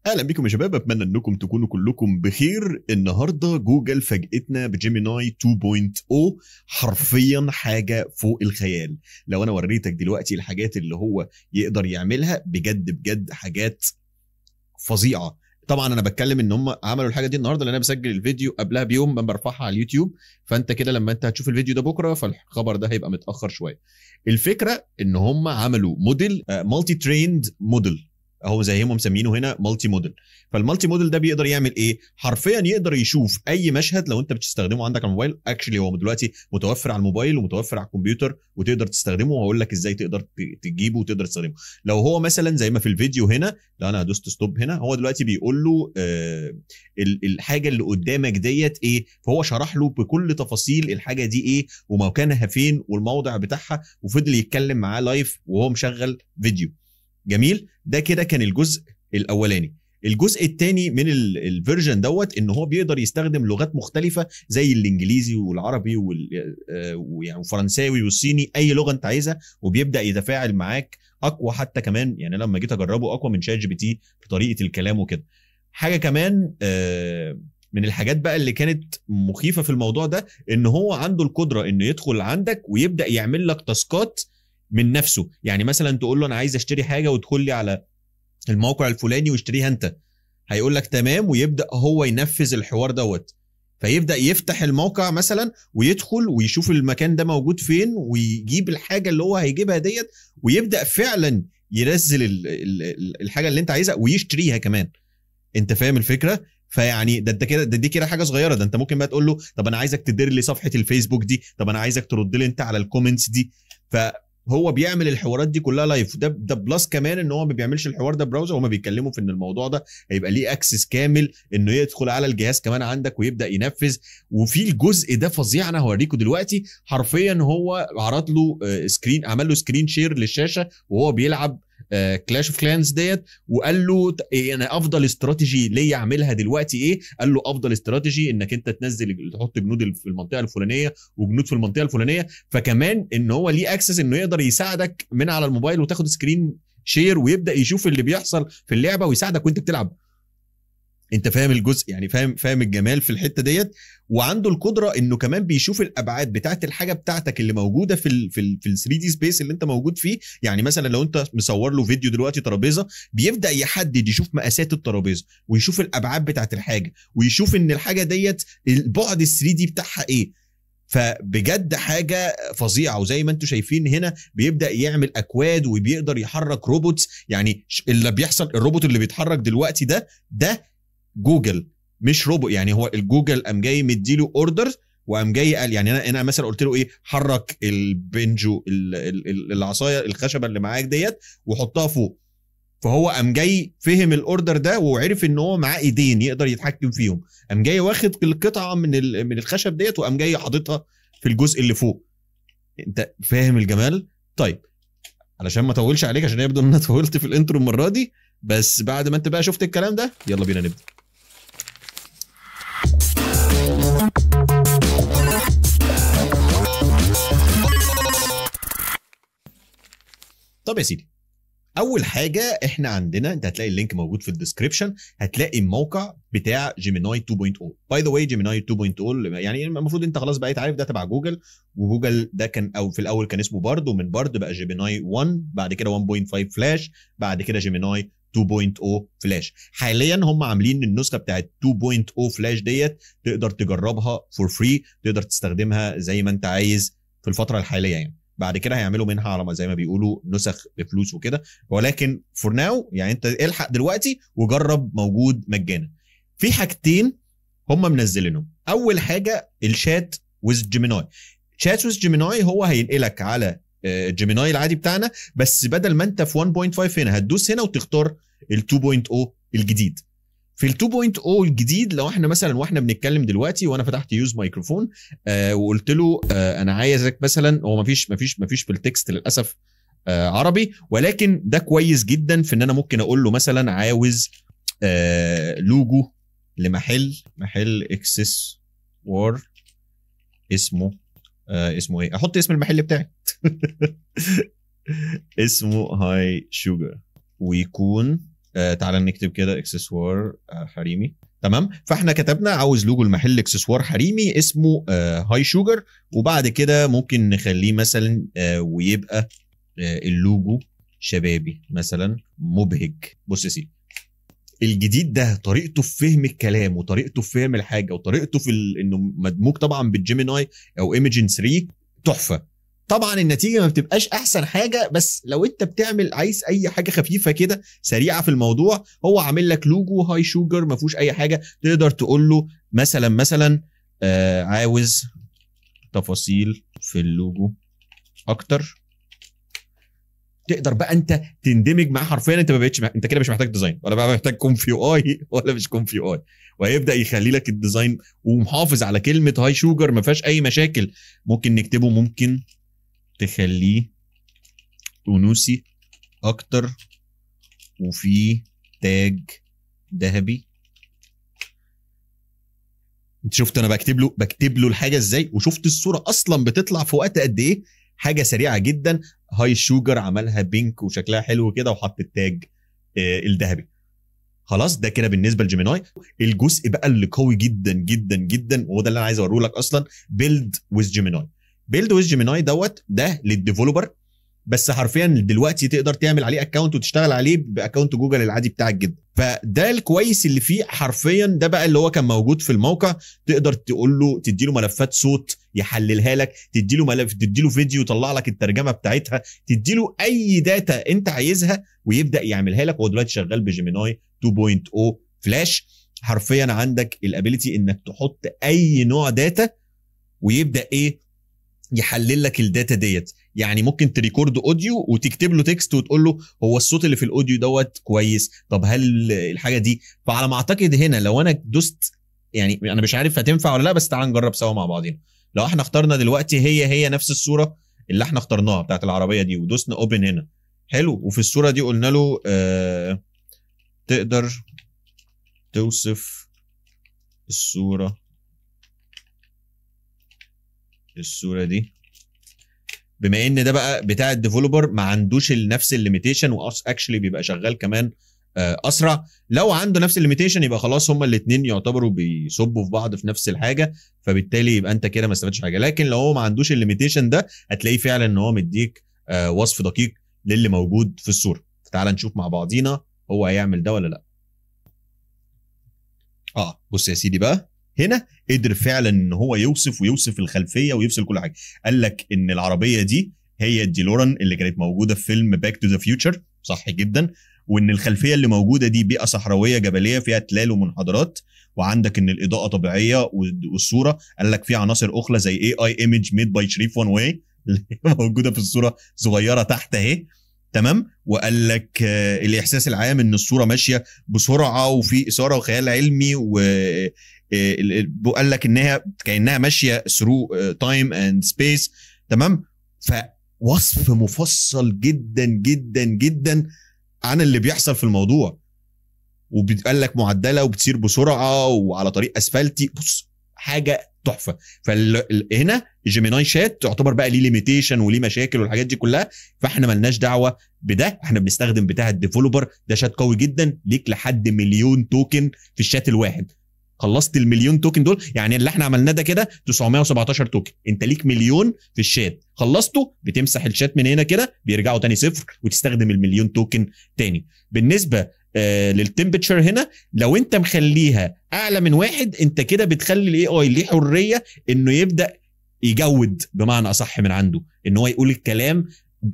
اهلا بكم يا شباب، اتمنى انكم تكونوا كلكم بخير. النهارده جوجل فاجئتنا بجيميناي 2.0، حرفيا حاجه فوق الخيال. لو انا وريتك دلوقتي الحاجات اللي هو يقدر يعملها، بجد بجد حاجات فظيعه. طبعا انا بتكلم ان هم عملوا الحاجه دي النهارده، لان انا بسجل الفيديو قبلها بيوم برفعها على اليوتيوب، فانت كده لما انت هتشوف الفيديو ده بكره فالخبر ده هيبقى متاخر شويه. الفكره ان هم عملوا موديل مالتي تريند موديل، اهو زي هم مسمينه هنا مالتي موديل. فالمالتي موديل ده بيقدر يعمل ايه؟ حرفيا يقدر يشوف اي مشهد لو انت بتستخدمه عندك على الموبايل. اكشلي هو دلوقتي متوفر على الموبايل ومتوفر على الكمبيوتر وتقدر تستخدمه، وهقول لك ازاي تقدر تجيبه وتقدر تستخدمه. لو هو مثلا زي ما في الفيديو هنا، لو انا دوست ستوب هنا، هو دلوقتي بيقول له الحاجه اللي قدامك ديت ايه، فهو شرح له بكل تفاصيل الحاجه دي ايه ومكانها فين والموضع بتاعها، وفضل يتكلم معاه لايف وهو مشغل فيديو. جميل. ده كده كان الجزء الاولاني. الجزء الثاني من الفيرجن دوت ان هو بيقدر يستخدم لغات مختلفه زي الانجليزي والعربي والفرنساوي والصيني، اي لغه انت عايزها، وبيبدا يتفاعل معاك اقوى حتى كمان. يعني لما جيت اجربه اقوى من شات جي بي تي في طريقه الكلام وكده. حاجه كمان من الحاجات بقى اللي كانت مخيفه في الموضوع ده، ان هو عنده القدره انه يدخل عندك ويبدا يعمل لك تاسكات من نفسه. يعني مثلا تقول له انا عايز اشتري حاجه وادخل لي على الموقع الفلاني واشتريها انت، هيقول لك تمام، ويبدا هو ينفذ الحوار دوت. فيبدا يفتح الموقع مثلا ويدخل ويشوف المكان ده موجود فين ويجيب الحاجه اللي هو هيجيبها ديت، ويبدا فعلا ينزل الحاجه اللي انت عايزها ويشتريها كمان. انت فاهم الفكره؟ فيعني ده انت كده، دي كده حاجه صغيره. ده انت ممكن بقى تقول له طب انا عايزك تدير لي صفحه الفيسبوك دي، طب انا عايزك ترد لي انت على الكومنتس دي. فهو بيعمل الحوارات دي كلها لايف. ده بلس كمان ان هو ما بيعملش الحوار ده براوزر. هما بيتكلموا في ان الموضوع ده هيبقى ليه اكسس كامل انه يدخل على الجهاز كمان عندك ويبدا ينفذ. وفي الجزء ده فظيع، انا هوريكم دلوقتي. حرفيا هو عرض له سكرين، عمل له سكرين شير للشاشه وهو بيلعب كلاش اوف كلانز ديت، وقال له انا افضل استراتيجي ليا اعملها دلوقتي ايه؟ قال له افضل استراتيجي انك انت تحط جنود في المنطقه الفلانيه وجنود في المنطقه الفلانيه. فكمان ان هو ليه اكسس انه يقدر يساعدك من على الموبايل وتاخد سكرين شير ويبدا يشوف اللي بيحصل في اللعبه ويساعدك وانت بتلعب. انت فاهم الجزء؟ يعني فاهم الجمال في الحته ديت. وعنده القدره انه كمان بيشوف الابعاد بتاعت الحاجه بتاعتك اللي موجوده في ال 3 دي سبيس اللي انت موجود فيه. يعني مثلا لو انت مصور له فيديو دلوقتي ترابيزه، بيبدا يحدد، يشوف مقاسات الترابيزه ويشوف الابعاد بتاعت الحاجه ويشوف ان الحاجه ديت البعد ال 3 دي بتاعها ايه. فبجد حاجه فظيعه. وزي ما انتم شايفين هنا بيبدا يعمل اكواد وبيقدر يحرك روبوتس. يعني اللي بيحصل، الروبوت اللي بيتحرك دلوقتي ده جوجل مش روبوت. يعني هو الجوجل قام جاي مديله اوردر وقام جاي قال، يعني انا مثلا قلت له ايه، حرك البنجو العصايه الخشبه اللي معاك ديت وحطها فوق، فهو قام جاي فهم الاوردر ده وعرف ان هو معاه ايدين يقدر يتحكم فيهم. قام جاي واخد القطعه من الخشب ديت وقام جاي حاططها في الجزء اللي فوق. انت فاهم الجمال؟ طيب علشان ما اطولش عليك، عشان يبدو ان انا طولت في الانترو المره دي، بس بعد ما انت بقى شفت الكلام ده يلا بينا نبدا. طب يا سيدي، اول حاجه احنا عندنا، انت هتلاقي اللينك موجود في الديسكريبشن، هتلاقي الموقع بتاع جيميناي 2.0. باي ذا واي جيميناي 2.0 يعني المفروض انت خلاص بقيت عارف ده تبع جوجل، وجوجل ده كان او في الاول كان اسمه بارد، ومن بارد بقى جيميناي 1، بعد كده 1.5 فلاش، بعد كده جيميناي 2.0 فلاش. حاليا هم عاملين النسخه بتاعت 2.0 فلاش ديت تقدر تجربها فور فري، تقدر تستخدمها زي ما انت عايز في الفتره الحاليه. يعني بعد كده هيعملوا منها على ما زي ما بيقولوا نسخ بفلوس وكده، ولكن فور ناو يعني انت الحق دلوقتي وجرب، موجود مجانا. في حاجتين هم منزلينهم. اول حاجه الشات ويز جيميناي. شات ويز جيميناي هو هينقلك على جيميناي العادي بتاعنا، بس بدل ما انت في 1.5 هنا هتدوس هنا وتختار ال 2.0 الجديد. في ال 2.0 الجديد لو احنا مثلا واحنا بنتكلم دلوقتي وانا فتحت يوز مايكروفون وقلت له انا عايزك مثلا، هو مفيش في التكست للاسف عربي، ولكن ده كويس جدا في ان انا ممكن اقول له مثلا عاوز لوجو لمحل اكسس وار، اسمه ايه، احط اسم المحل بتاعي اسمه هاي شوجر، ويكون تعالى نكتب كده اكسسوار حريمي. تمام، فاحنا كتبنا عاوز لوجو المحل اكسسوار حريمي اسمه هاي شوجر، وبعد كده ممكن نخليه مثلا ويبقى اللوجو شبابي مثلا مبهج. بص يا سيدي، الجديد ده طريقته في فهم الكلام وطريقته في فهم الحاجه وطريقته في انه مدموج طبعا بالجيميناي او ايميجن 3 تحفه. طبعا النتيجه ما بتبقاش احسن حاجه، بس لو انت بتعمل عايز اي حاجه خفيفه كده سريعه في الموضوع، هو عامل لك لوجو هاي شوجر ما فيهوش اي حاجه. تقدر تقول له مثلا عاوز تفاصيل في اللوجو اكتر. تقدر بقى انت تندمج معاه حرفيا. انت ما بقتش انت كده مش محتاج ديزاين ولا بقى محتاج كونفيو اي ولا مش كونفيو اي، وهيبدا يخلي لك الديزاين ومحافظ على كلمه هاي شوجر ما فيهاش اي مشاكل. ممكن نكتبه، ممكن تخليه أنوثي اكتر وفي تاج ذهبي. انت شفت انا بكتب له الحاجه ازاي، وشفت الصوره اصلا بتطلع في وقت قد ايه. حاجه سريعه جدا. هاي شوجر عملها بينك وشكلها حلو كده وحط التاج الذهبي. خلاص ده كده بالنسبه لجيميناي. الجزء بقى اللي قوي جدا جدا جدا وهو ده اللي انا عايز اوريه لك اصلا، بيلد ويز جيميناي. بيلد ويز جيميناي ده للديفلوبر، بس حرفيا دلوقتي تقدر تعمل عليه اكونت وتشتغل عليه باكونت جوجل العادي بتاعك جدا. فده الكويس اللي فيه حرفيا. ده بقى اللي هو كان موجود في الموقع. تقدر تقول له تديله ملفات صوت يحللها لك، تديله ملف، تديله فيديو يطلع لك الترجمه بتاعتها، تديله اي داتا انت عايزها ويبدا يعملها لك. هو دلوقتي شغال بجيميناي 2.0 فلاش. حرفيا عندك الابيليتي انك تحط اي نوع داتا ويبدا يحلل لك الداتا ديت. يعني ممكن تريكورد اوديو وتكتب له تكست وتقول له هو الصوت اللي في الاوديو دوت كويس، طب هل الحاجه دي. فعلى ما اعتقد هنا لو انا دوست، يعني انا مش عارف هتنفع ولا لا، بس تعال نجرب سوا مع بعضين. لو احنا اخترنا دلوقتي هي نفس الصوره اللي احنا اخترناها بتاعت العربيه دي ودوسنا اوبن هنا، حلو، وفي الصوره دي قلنا له تقدر توصف الصوره دي. بما ان ده بقى بتاع الديفلوبر ما عندوش نفس الليميتيشن، واكشلي بيبقى شغال كمان اسرع. لو عنده نفس الليميتيشن يبقى خلاص هما الاثنين يعتبروا بيصبوا في بعض في نفس الحاجه، فبالتالي يبقى انت كده ما استفدتش حاجه. لكن لو هو ما عندوش الليميتيشن ده هتلاقيه فعلا ان هو مديك وصف دقيق للي موجود في الصوره. تعال نشوف مع بعضينا هو هيعمل ده ولا لا. بص يا سيدي بقى، هنا قدر فعلا ان هو يوصف الخلفيه ويوصل كل حاجه. قال لك ان العربيه دي هي الديلوران اللي كانت موجوده في فيلم باك تو ذا فيوتشر، صح جدا، وان الخلفيه اللي موجوده دي بيئه صحراويه جبليه فيها تلال ومنحدرات، وعندك ان الاضاءه طبيعيه والصوره. قال لك في عناصر اخرى زي اي ايمج ميد باي شريف وان واي اللي موجوده في الصوره صغيره تحت اهي، تمام. وقال لك الاحساس العام ان الصوره ماشيه بسرعه وفي اثاره وخيال علمي، وقال لك انها كانها ماشيه ثرو تايم اند سبيس، تمام. فوصف مفصل جدا جدا جدا عن اللي بيحصل في الموضوع، وبيقول لك معدله وبتسير بسرعه وعلى طريق اسفلتي. بص حاجه تحفه. فهنا جيميناي شات تعتبر بقى ليه ليميتيشن وليه مشاكل والحاجات دي كلها، فاحنا ملناش دعوه بده. احنا بنستخدم بتاع الديفلوبر. ده شات قوي جدا، ليك لحد 1,000,000 توكن في الشات الواحد. خلصت ال1,000,000 توكن دول، يعني اللي احنا عملناه ده كده 917 توكن، انت ليك 1,000,000 في الشات. خلصته بتمسح الشات من هنا كده بيرجعوا تاني صفر وتستخدم ال1,000,000 توكن تاني. بالنسبه للتمبرتشر هنا، لو انت مخليها اعلى من 1 انت كده بتخلي الاي اي ليه حريه انه يبدا يجود، بمعنى اصح من عنده ان هو يقول الكلام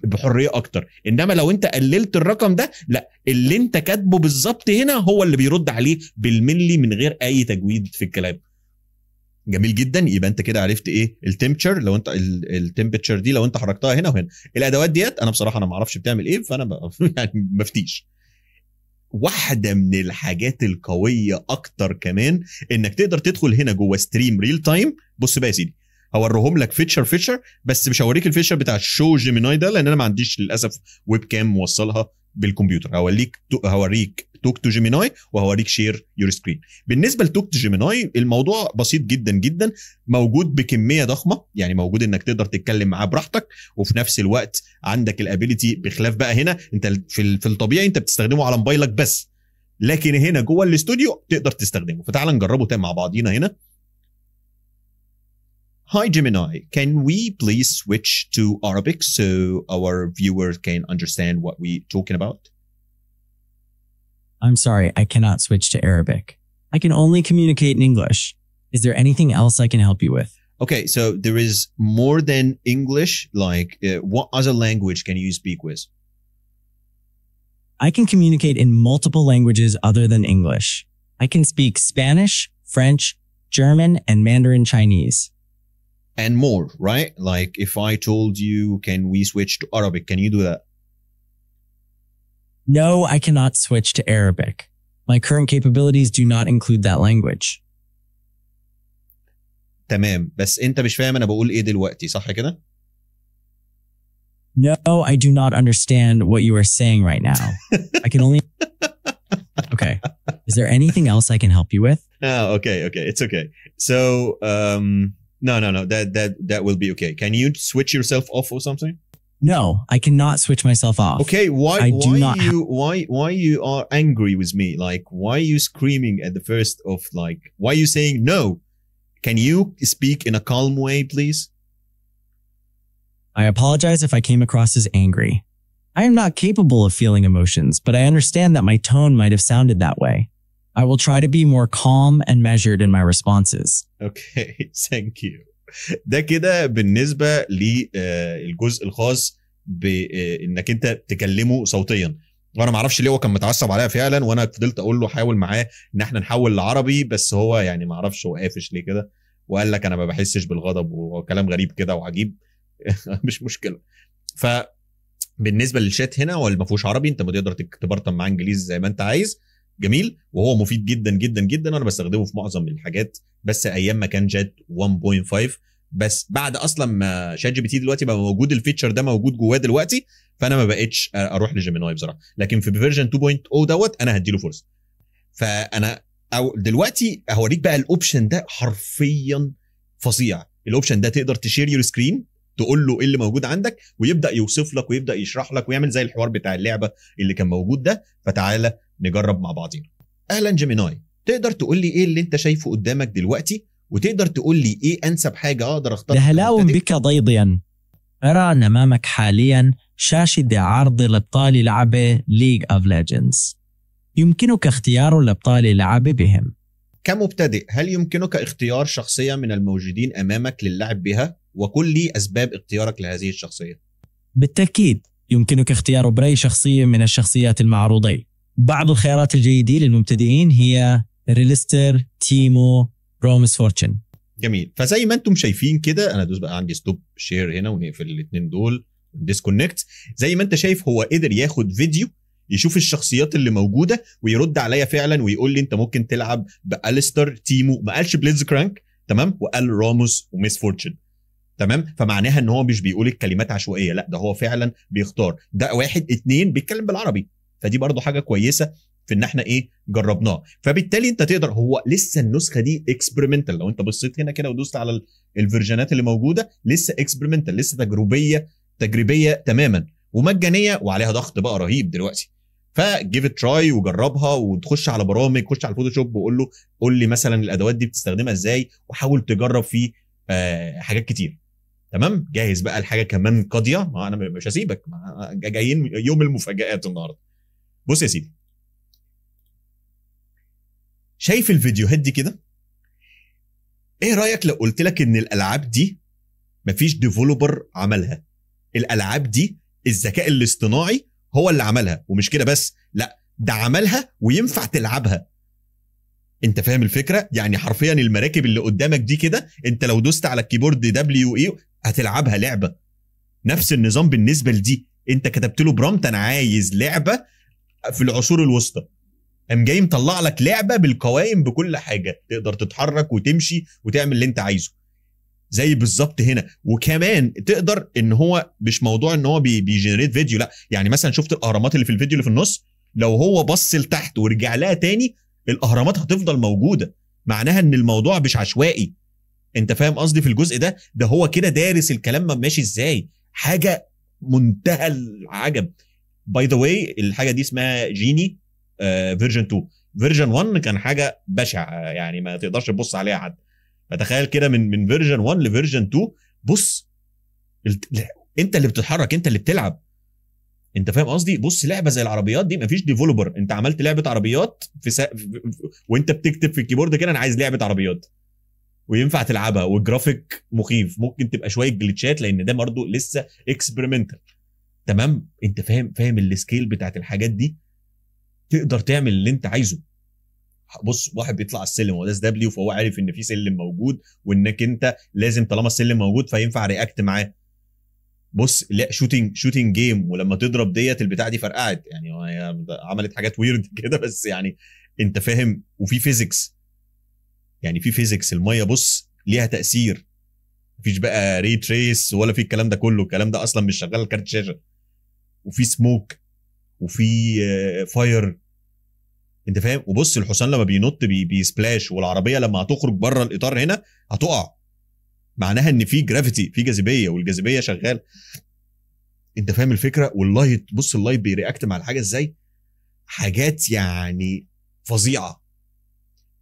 بحريه اكتر. انما لو انت قللت الرقم ده، لا، اللي انت كاتبه بالظبط هنا هو اللي بيرد عليه بالملي من غير اي تجويد في الكلام. جميل جدا. يبقى انت كده عرفت ايه التمبرتشر. لو انت التمبرتشر دي لو انت حركتها هنا وهنا، الادوات ديت انا بصراحه ما اعرفش بتعمل ايه، فانا يعني مفتيش. واحده من الحاجات القويه اكتر كمان انك تقدر تدخل هنا جوه ستريم ريل تايم. بص بقى يا سيدي، هوريهم لك فيتشر بس مش هوريك الفيتشر بتاع الشو جيميناي ده لان انا ما عنديش للاسف ويب كام موصلها بالكمبيوتر. هوريك توك تو جيميناي وهوريك شير يور سكرين. بالنسبه لتوك تو جيميناي الموضوع بسيط جدا جدا، موجود بكميه ضخمه، يعني موجود انك تقدر تتكلم معاه براحتك، وفي نفس الوقت عندك الابيليتي. بخلاف بقى هنا انت في الطبيعي انت بتستخدمه على موبايلك بس، لكن هنا جوه الاستوديو تقدر تستخدمه. فتعال نجربه تاني مع بعضينا هنا. Hi Gemini, can we please switch to Arabic so our viewers can understand what we're talking about? I'm sorry, I cannot switch to Arabic. I can only communicate in English. Is there anything else I can help you with? Okay, so there is more than English. Like, what other language can you speak with? I can communicate in multiple languages other than English. I can speak Spanish, French, German, and Mandarin Chinese. And more, right? Like, if I told you, can we switch to Arabic? Can you do that? No, I cannot switch to Arabic. My current capabilities do not include that language. تمام، بس انت مش فاهم انا بقول ايه دلوقتي، صح كده؟ No, I do not understand what you are saying right now. I can only... Okay. Is there anything else I can help you with? Oh, okay, it's okay. So, no, that will be okay. Can you switch yourself off or something? No, I cannot switch myself off. Okay, why you are angry with me? Like, why are you screaming at the first of, like, why are you saying no? Can you speak in a calm way, please? I apologize if I came across as angry. I am not capable of feeling emotions, but I understand that my tone might have sounded that way. I will try to be more calm and measured in my responses. Okay, thank you. ده كده بالنسبة للجزء الخاص بإنك أنت تكلمه صوتيا. وانا ما اعرفش ليه هو كان متعصب عليها فعلا، وانا فضلت اقول له حاول معاه ان احنا نحول لعربي، بس هو يعني ما اعرفش هو قافش ليه كده، وقال لك انا ما بحسش بالغضب وكلام غريب كده وعجيب. مش مشكله. فبالنسبه للشات هنا هو اللي ما فيهوش عربي، انت بتقدر تبرطم معاه انجليزي زي ما انت عايز. جميل، وهو مفيد جدا جدا جدا، وانا بستخدمه في معظم الحاجات، بس ايام ما كان جات 1.5. بس بعد اصلا ما شات جي بي تي دلوقتي بقى موجود الفيتشر ده موجود جواه دلوقتي، فانا ما بقتش اروح لجيميناي بصراحه. لكن في فيرجن 2.0 دوت انا هديله فرصه. فانا او دلوقتي هوريك بقى الاوبشن ده حرفيا فظيع. الاوبشن ده تقدر تشير يور سكرين، تقول له ايه اللي موجود عندك، ويبدا يوصف لك ويبدا يشرح لك ويعمل زي الحوار بتاع اللعبه اللي كان موجود ده. فتعالى نجرب مع بعضينا. اهلا جيميناي، تقدر تقول لي ايه اللي انت شايفه قدامك دلوقتي، وتقدر تقول لي ايه انسب حاجه اقدر اختارها؟ لهلا بك ضيضيا. أرى أن أمامك حاليا شاشة عرض لأبطال لعبة League of Legends. يمكنك اختيار الأبطال للعب بهم. كمبتدئ، هل يمكنك اختيار شخصية من الموجودين أمامك للعب بها؟ وقل لي أسباب اختيارك لهذه الشخصية. بالتأكيد يمكنك اختيار برأي شخصية من الشخصيات المعروضين. بعض الخيارات الجيدة للمبتدئين هي ريلستر، تيمو، رومس فورتشن. جميل، فزي ما انتم شايفين كده، انا ادوس بقى عندي ستوب شير هنا ونقفل الاثنين دول ديسكونكت. زي ما انت شايف هو قدر ياخد فيديو يشوف الشخصيات اللي موجوده ويرد عليا فعلا ويقول لي انت ممكن تلعب باليستر، تيمو، ما قالش بليز كرانك، تمام، وقال راموس وميس فورتشن، تمام. فمعناها ان هو مش بيقول الكلمات عشوائيه، لا ده هو فعلا بيختار. ده واحد اتنين بيتكلم بالعربي، فدي برضو حاجه كويسه في ان احنا ايه جربناه. فبالتالي انت تقدر، هو لسه النسخه دي اكسبيرمنتال، لو انت بصيت هنا كده ودوست على الفيرجنات اللي موجوده لسه اكسبيرمنتال، لسه تجريبيه تماما ومجانيه وعليها ضغط بقى رهيب دلوقتي. فجيف ات تراي وجربها، وتخش على برامج، خش على الفوتوشوب وقول له قول لي مثلا الادوات دي بتستخدمها ازاي، وحاول تجرب فيه حاجات كتير. تمام، جاهز بقى الحاجه كمان قاضيه، ما انا مش هسيبك، جايين يوم المفاجآت النهارده. بص يا سيدي، شايف الفيديوهات دي كده؟ ايه رايك لو قلت لك ان الالعاب دي مفيش ديفلوبر عملها؟ الالعاب دي الذكاء الاصطناعي هو اللي عملها، ومش كده بس، لا ده عملها وينفع تلعبها. انت فاهم الفكره؟ يعني حرفيا المراكب اللي قدامك دي كده، انت لو دوست على الكيبورد دبليو اي هتلعبها لعبه. نفس النظام بالنسبه لدي، انت كتبت له برامت انا عايز لعبه في العصور الوسطى، قام جاي مطلع لك لعبه بالقوائم بكل حاجه، تقدر تتحرك وتمشي وتعمل اللي انت عايزه زي بالظبط هنا. وكمان تقدر ان هو مش موضوع ان هو بيجنريت فيديو، لا يعني مثلا شفت الاهرامات اللي في الفيديو اللي في النص، لو هو بص لتحت ورجع لها تاني الاهرامات هتفضل موجوده. معناها ان الموضوع مش عشوائي. انت فاهم قصدي في الجزء ده؟ ده هو كده دارس الكلام ماشي ازاي، حاجه منتهى العجب. باي ذا واي الحاجه دي اسمها جيني فيرجن 2. فيرجن 1 كان حاجه بشعه يعني ما تقدرش تبص عليها حد. فتخيل كده من فيرجن 1 لفيرجن 2 بص انت اللي بتتحرك، انت اللي بتلعب، انت فاهم قصدي؟ بص لعبه زي العربيات دي مفيش ديفلوبر، انت عملت لعبه عربيات وانت بتكتب في الكيبورد كده انا عايز لعبه عربيات وينفع تلعبها، والجرافيك مخيف، ممكن تبقى شويه جلitchات لان ده برضه لسه اكسبيرمنتال. تمام؟ انت فاهم السكيل بتاعت الحاجات دي، تقدر تعمل اللي انت عايزه. بص واحد بيطلع السلم وده دبليو، فهو عارف ان في سلم موجود وانك انت لازم طالما السلم موجود فينفع رياكت معاه. بص لا شوتينج جيم، ولما تضرب ديت البتاع دي فرقعت يعني، عملت حاجات ويرد كده بس يعني انت فاهم. وفي فيزيكس، يعني في فيزيكس الميه بص ليها تاثير، مفيش بقى ري تريس ولا في الكلام ده كله، الكلام ده اصلا مش شغال كارت شاشه. وفي سموك وفي فاير، انت فاهم. وبص الحصان لما بينط بيسبلاش، والعربيه لما هتخرج بره الاطار هنا هتقع، معناها ان في جرافيتي، في جاذبيه، والجاذبيه شغال. انت فاهم الفكره؟ واللايت بص اللايت بيرياكت مع الحاجه ازاي، حاجات يعني فظيعه.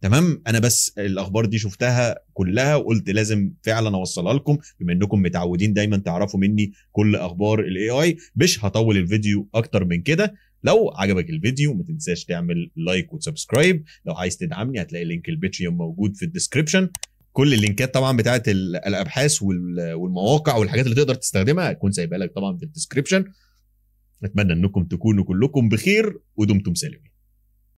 تمام؟ انا بس الاخبار دي شفتها كلها وقلت لازم فعلا اوصلها لكم، بما انكم متعودين دايما تعرفوا مني كل اخبار الاي اي. مش هطول الفيديو اكتر من كده. لو عجبك الفيديو ما تنساش تعمل لايك وسبسكرايب. لو عايز تدعمني هتلاقي لينك الباتريون موجود في الديسكريبشن. كل اللينكات طبعا بتاعت الابحاث والمواقع والحاجات اللي تقدر تستخدمها هتكون سايبها لك طبعا في الديسكريبشن. اتمنى انكم تكونوا كلكم بخير ودمتم سالمين.